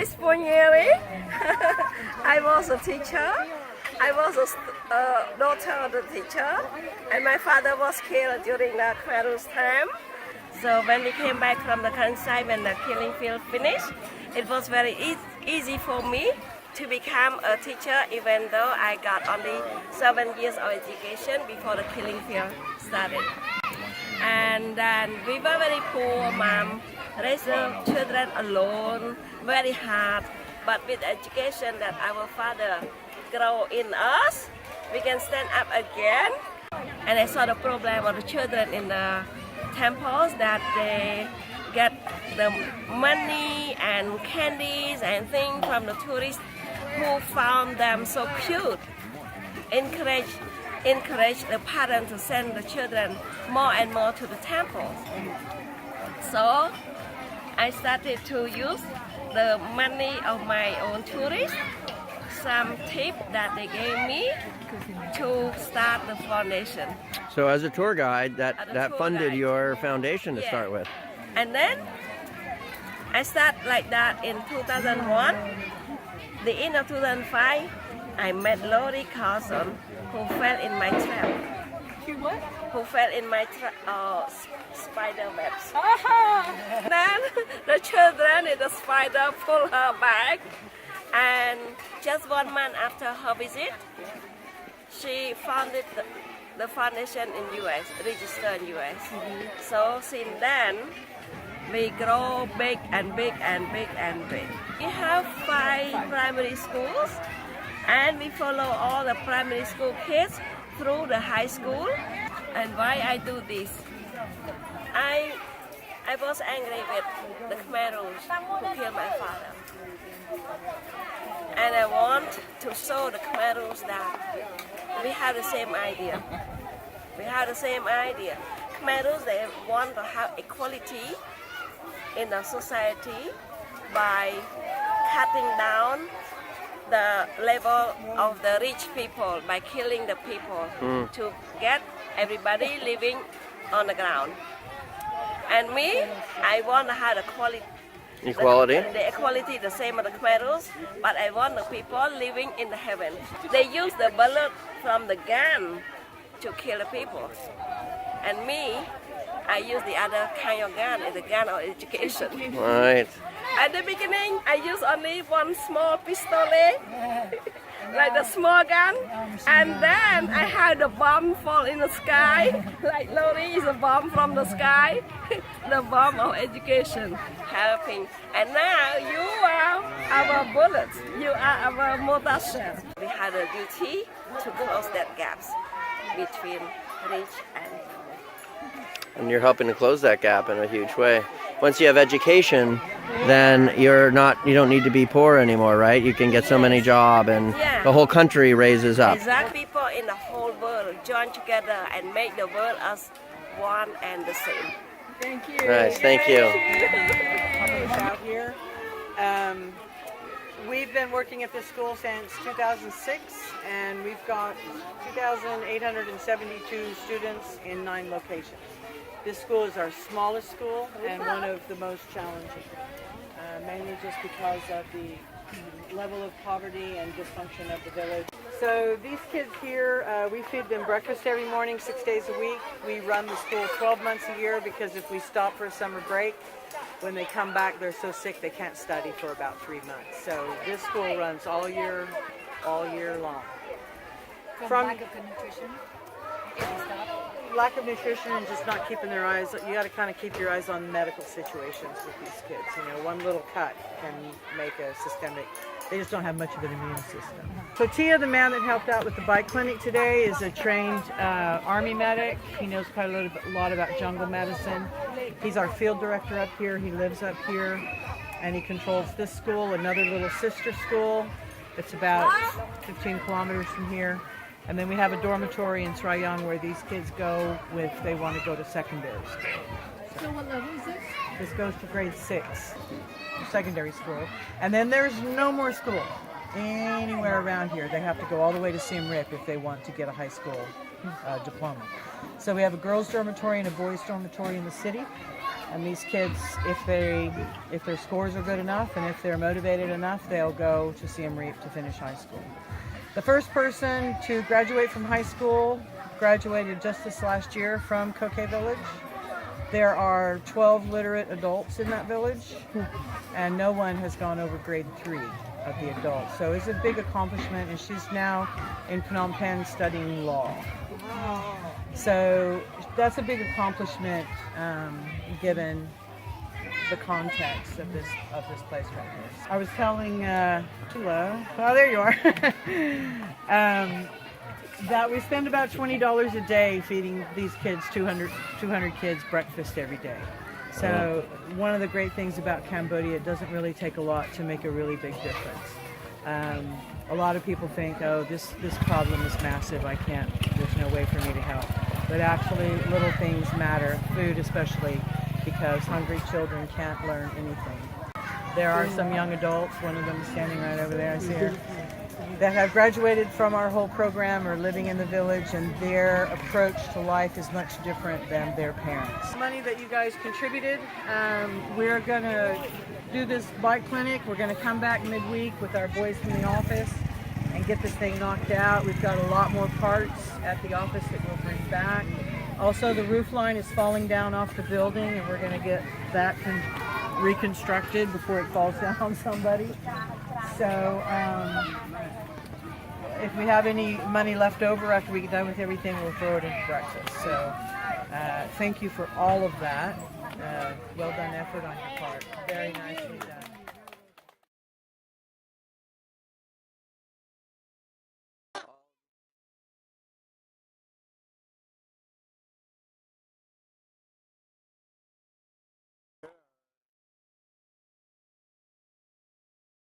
is Ponheary. I was a teacher. I was a daughter of the teacher, and my father was killed during the Khmer Rouge time. So when we came back from the countryside, when the killing field finished, it was very easy for me to become a teacher, even though I got only 7 years of education before the killing field started. And then we were very poor. Mom raised the children alone, very hard. But with education that our father grow in us, we can stand up again. And I saw the problem of the children in the temples, that they get the money and candies and things from the tourists who found them so cute. Encourage the parents to send the children more and more to the temples. So I started to use the money of my own tourists, some tip that they gave me to start the foundation. So as a tour guide, that funded your foundation to start with. And then I started like that in 2001. The end of 2005, I met Lori Carson, who fell in my trap. You what? Who fell in my spider webs. Aha! Then the children in the spider pulled her back, and just 1 month after her visit, she founded the foundation in US, registered in US. So since then, we grow big and big and big and big. We have 5 primary schools, and we follow all the primary school kids through the high school. And why I do this? I was angry with the Khmer Rouge who killed my father. And I want to show the Khmer Rouge that we have the same idea. We have the same idea. Khmer Rouge, they want to have equality in the society by cutting down the level of the rich people, by killing the people to get everybody living on the ground. And me, I want to have the Equality? The equality, the same as the Khmer Rouge, but I want the people living in the heaven. They use the bullet from the gun to kill the people. And me, I use the other kind of gun, the gun of education. Right. At the beginning, I used only one small pistol, like the small gun, and then I had the bomb fall in the sky, like Lori is a bomb from the sky, the bomb of education, helping. And now you are our bullets, you are our mortar shell. We had a duty to close that gaps between rich and poor. And you're helping to close that gap in a huge way. Once you have education, then you don't need to be poor anymore, right? You can get so many jobs, and the whole country raises up. Exactly, people in the whole world join together and make the world as one and the same. Thank you. Nice, thank you. Out here. We've been working at this school since 2006, and we've got 2,872 students in 9 locations. This school is our smallest school and one of the most challenging, mainly just because of the level of poverty and dysfunction of the village. So these kids here, we feed them breakfast every morning, 6 days a week. We run the school 12 months a year because if we stop for a summer break, when they come back, they're so sick they can't study for about 3 months. So this school runs all year long. From lack of nutrition? Lack of nutrition and just not keeping their eyes, you got to kind of keep your eyes on medical situations with these kids. You know, one little cut can make a systemic, they just don't have much of an immune system. So Tia, the man that helped out with the bike clinic today, is a trained Army medic. He knows quite a lot about jungle medicine. He's our field director up here. He lives up here, and he controls this school, another little sister school. It's about 15 kilometers from here. And then we have a dormitory in Srayang where these kids go if they want to go to secondary school. So what level is this? This goes to grade 6, secondary school. And then there's no more school anywhere around here. They have to go all the way to Siem Reap if they want to get a high school diploma. So we have a girls' dormitory and a boys' dormitory in the city. And these kids, if their scores are good enough and if they're motivated enough, they'll go to Siem Reap to finish high school. The first person to graduate from high school graduated just this last year from Koke Village. There are 12 literate adults in that village, and no one has gone over grade 3 of the adults. So it's a big accomplishment, and she's now in Phnom Penh studying law. So that's a big accomplishment given the context of this place right here. I was telling hello, oh there you are, that we spend about $20 a day feeding these kids, 200 kids breakfast every day. So one of the great things about Cambodia, it doesn't really take a lot to make a really big difference. A lot of people think, oh, this problem is massive, there's no way for me to help. But actually, little things matter, food especially, because hungry children can't learn anything. There are some young adults, one of them is standing right over there, I see her, that have graduated from our whole program or living in the village, and their approach to life is much different than their parents. Money that you guys contributed, we're going to do this bike clinic. We're going to come back midweek with our boys from the office and get this thing knocked out. We've got a lot more parts at the office that we'll bring back. Also, the roof line is falling down off the building, and we're going to get that reconstructed before it falls down on somebody. So if we have any money left over after we get done with everything, we'll throw it into breakfast. So thank you for all of that. Well done effort on your part. Very nicely done.